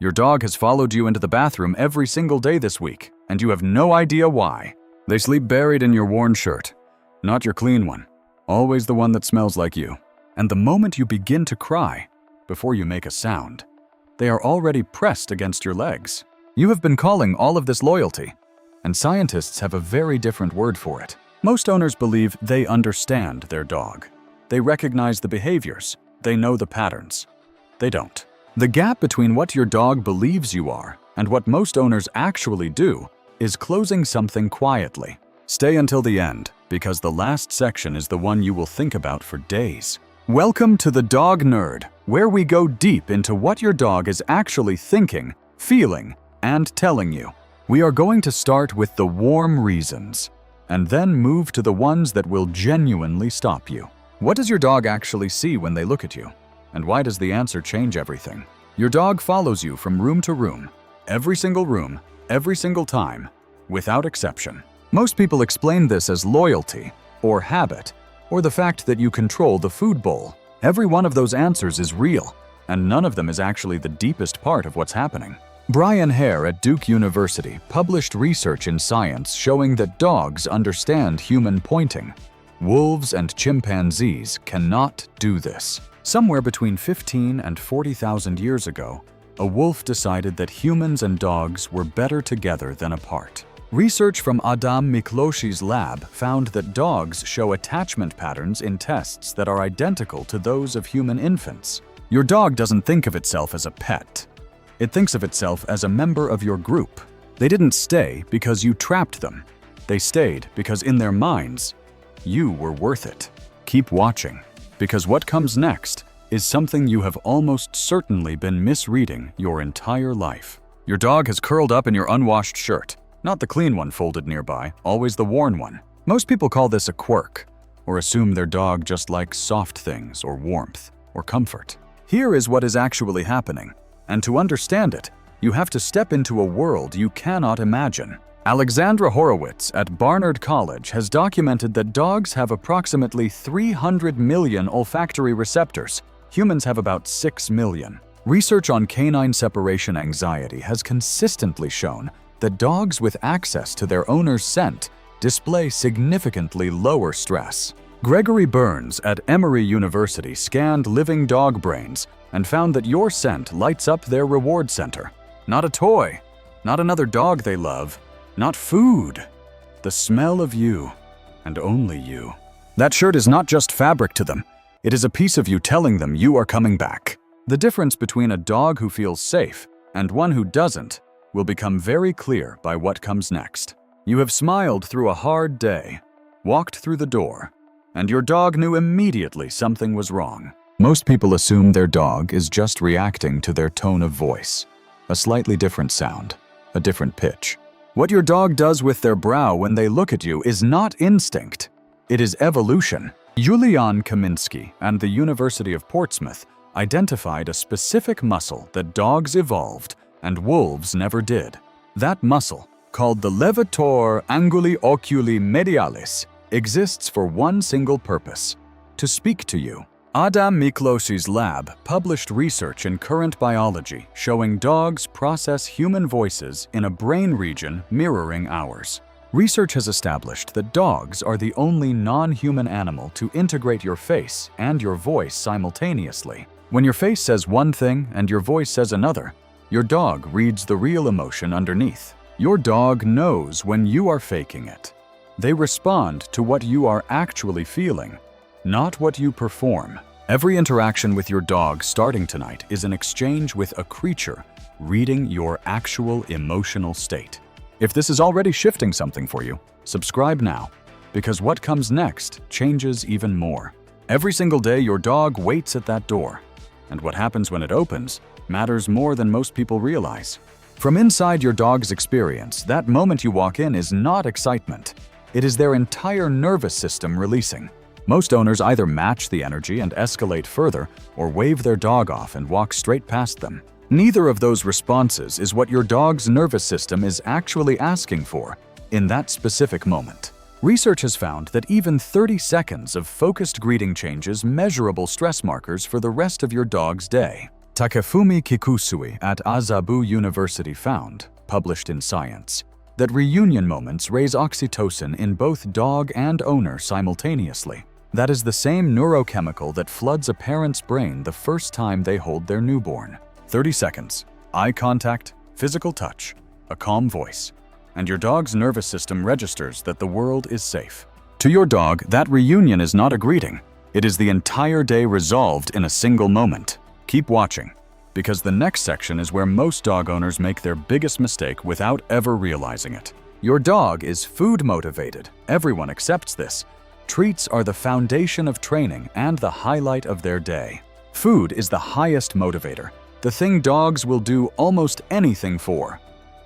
Your dog has followed you into the bathroom every single day this week, and you have no idea why. They sleep buried in your worn shirt, not your clean one, always the one that smells like you. And the moment you begin to cry, before you make a sound, they are already pressed against your legs. You have been calling all of this loyalty, and scientists have a very different word for it. Most owners believe they understand their dog. They recognize the behaviors, they know the patterns. They don't. The gap between what your dog believes you are and what most owners actually do is closing something quietly. Stay until the end, because the last section is the one you will think about for days. Welcome to the Dog Nerd, where we go deep into what your dog is actually thinking, feeling, and telling you. We are going to start with the warm reasons, and then move to the ones that will genuinely stop you. What does your dog actually see when they look at you? And why does the answer change everything? Your dog follows you from room to room, every single time, without exception. Most people explain this as loyalty, or habit, or the fact that you control the food bowl. Every one of those answers is real, and none of them is actually the deepest part of what's happening. Brian Hare at Duke University published research in Science showing that dogs understand human pointing. Wolves and chimpanzees cannot do this. Somewhere between 15 and 40,000 years ago, a wolf decided that humans and dogs were better together than apart. Research from Adam Miklosi's lab found that dogs show attachment patterns in tests that are identical to those of human infants. Your dog doesn't think of itself as a pet. It thinks of itself as a member of your group. They didn't stay because you trapped them. They stayed because in their minds, you were worth it. Keep watching, because what comes next is something you have almost certainly been misreading your entire life. Your dog has curled up in your unwashed shirt, not the clean one folded nearby, always the worn one. Most people call this a quirk, or assume their dog just likes soft things or warmth or comfort. Here is what is actually happening, and to understand it, you have to step into a world you cannot imagine. Alexandra Horowitz at Barnard College has documented that dogs have approximately 300 million olfactory receptors. Humans have about 6 million. Research on canine separation anxiety has consistently shown that dogs with access to their owner's scent display significantly lower stress. Gregory Burns at Emory University scanned living dog brains and found that your scent lights up their reward center. Not a toy, not another dog they love, not food. The smell of you, and only you. That shirt is not just fabric to them. It is a piece of you telling them you are coming back. The difference between a dog who feels safe and one who doesn't will become very clear by what comes next. You have smiled through a hard day, walked through the door, and your dog knew immediately something was wrong. Most people assume their dog is just reacting to their tone of voice, a slightly different sound, a different pitch. What your dog does with their brow when they look at you is not instinct, it is evolution. Julian Kaminsky and the University of Portsmouth identified a specific muscle that dogs evolved and wolves never did. That muscle, called the levator anguli oculi medialis, exists for one single purpose: to speak to you. Adam Miklosi's lab published research in Current Biology showing dogs process human voices in a brain region mirroring ours. Research has established that dogs are the only non-human animal to integrate your face and your voice simultaneously. When your face says one thing and your voice says another, your dog reads the real emotion underneath. Your dog knows when you are faking it. They respond to what you are actually feeling, not what you perform. Every interaction with your dog starting tonight is an exchange with a creature reading your actual emotional state. If this is already shifting something for you, subscribe now, because what comes next changes even more. Every single day your dog waits at that door, and what happens when it opens matters more than most people realize. From inside your dog's experience, that moment you walk in is not excitement. It is their entire nervous system releasing. Most owners either match the energy and escalate further, or wave their dog off and walk straight past them. Neither of those responses is what your dog's nervous system is actually asking for in that specific moment. Research has found that even 30 seconds of focused greeting changes measurable stress markers for the rest of your dog's day. Takefumi Kikusui at Azabu University found, published in Science, that reunion moments raise oxytocin in both dog and owner simultaneously. That is the same neurochemical that floods a parent's brain the first time they hold their newborn. 30 seconds, eye contact, physical touch, a calm voice, and your dog's nervous system registers that the world is safe. To your dog, that reunion is not a greeting. It is the entire day resolved in a single moment. Keep watching, because the next section is where most dog owners make their biggest mistake without ever realizing it. Your dog is food motivated. Everyone accepts this. Treats are the foundation of training and the highlight of their day. Food is the highest motivator, the thing dogs will do almost anything for.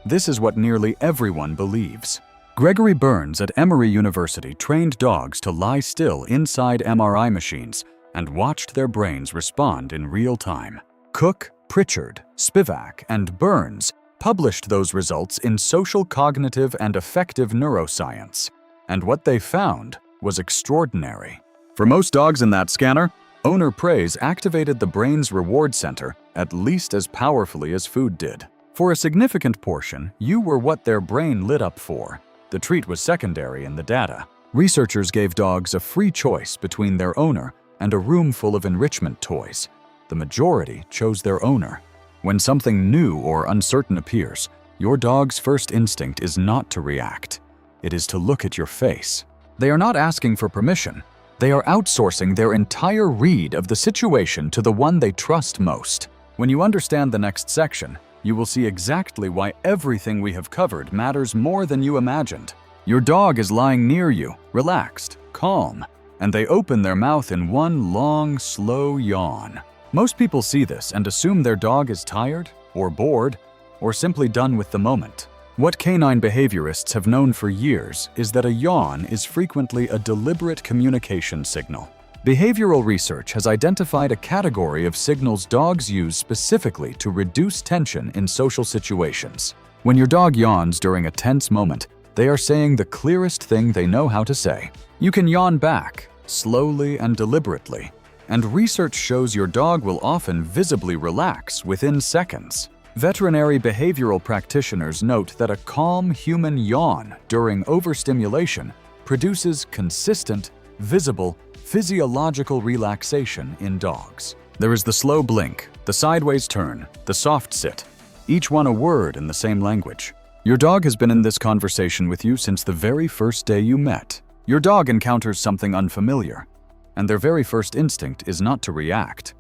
This is what nearly everyone believes. Gregory Burns at Emory University trained dogs to lie still inside MRI machines and watched their brains respond in real time. Cook, Pritchard, Spivak, and Burns published those results in Social Cognitive and Affective Neuroscience, and what they found was extraordinary. For most dogs in that scanner, owner praise activated the brain's reward center at least as powerfully as food did. For a significant portion, you were what their brain lit up for. The treat was secondary in the data. Researchers gave dogs a free choice between their owner and a room full of enrichment toys. The majority chose their owner. When something new or uncertain appears, your dog's first instinct is not to react. It is to look at your face. They are not asking for permission. They are outsourcing their entire read of the situation to the one they trust most. When you understand the next section, you will see exactly why everything we have covered matters more than you imagined. Your dog is lying near you, relaxed, calm, and they open their mouth in one long, slow yawn. Most people see this and assume their dog is tired, or bored, or simply done with the moment. What canine behaviorists have known for years is that a yawn is frequently a deliberate communication signal. Behavioral research has identified a category of signals dogs use specifically to reduce tension in social situations. When your dog yawns during a tense moment, they are saying the clearest thing they know how to say. You can yawn back, slowly and deliberately, and research shows your dog will often visibly relax within seconds. Veterinary behavioral practitioners note that a calm human yawn during overstimulation produces consistent, visible, physiological relaxation in dogs. There is the slow blink, the sideways turn, the soft sit, each one a word in the same language. Your dog has been in this conversation with you since the very first day you met. Your dog encounters something unfamiliar, and their very first instinct is not to react,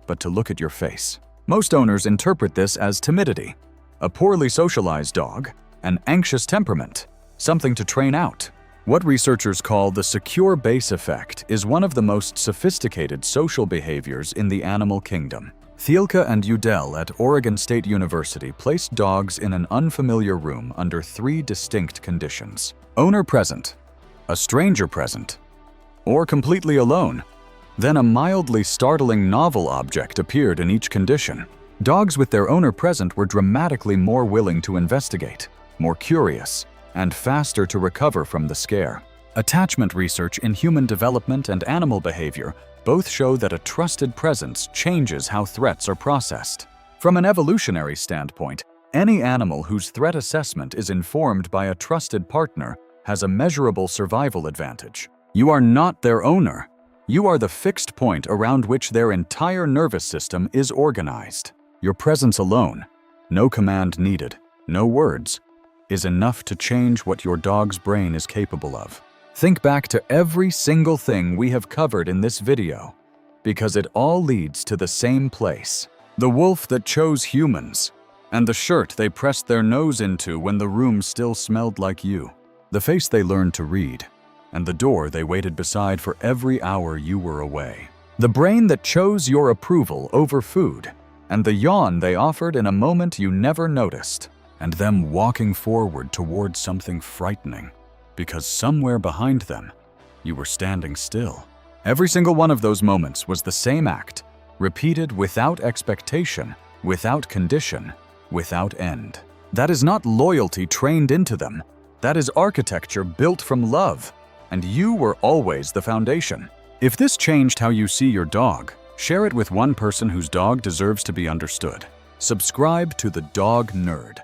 but to look at your face. Most owners interpret this as timidity, a poorly socialized dog, an anxious temperament, something to train out. What researchers call the secure base effect is one of the most sophisticated social behaviors in the animal kingdom. Thielke and Udell at Oregon State University placed dogs in an unfamiliar room under 3 distinct conditions: owner present, a stranger present, or completely alone. Then a mildly startling novel object appeared in each condition. Dogs with their owner present were dramatically more willing to investigate, more curious, and faster to recover from the scare. Attachment research in human development and animal behavior both show that a trusted presence changes how threats are processed. From an evolutionary standpoint, any animal whose threat assessment is informed by a trusted partner has a measurable survival advantage. You are not their owner. You are the fixed point around which their entire nervous system is organized. Your presence alone, no command needed, no words, is enough to change what your dog's brain is capable of. Think back to every single thing we have covered in this video, because it all leads to the same place. The wolf that chose humans, and the shirt they pressed their nose into when the room still smelled like you. The face they learned to read, and the door they waited beside for every hour you were away. The brain that chose your approval over food, and the yawn they offered in a moment you never noticed, and them walking forward towards something frightening, because somewhere behind them, you were standing still. Every single one of those moments was the same act, repeated without expectation, without condition, without end. That is not loyalty trained into them. That is architecture built from love, and you were always the foundation. If this changed how you see your dog, Share it with one person whose dog deserves to be understood. Subscribe to The Dog Nerd.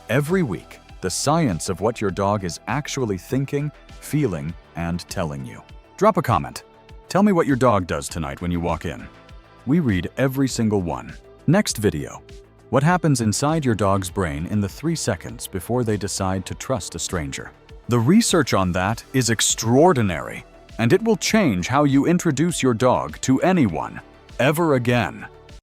Every week, the science of what your dog is actually thinking, feeling, and telling you. Drop a comment. Tell me what your dog does tonight when you walk in. We read every single one. Next video. What happens inside your dog's brain in the 3 seconds before they decide to trust a stranger? The research on that is extraordinary, and it will change how you introduce your dog to anyone, ever again.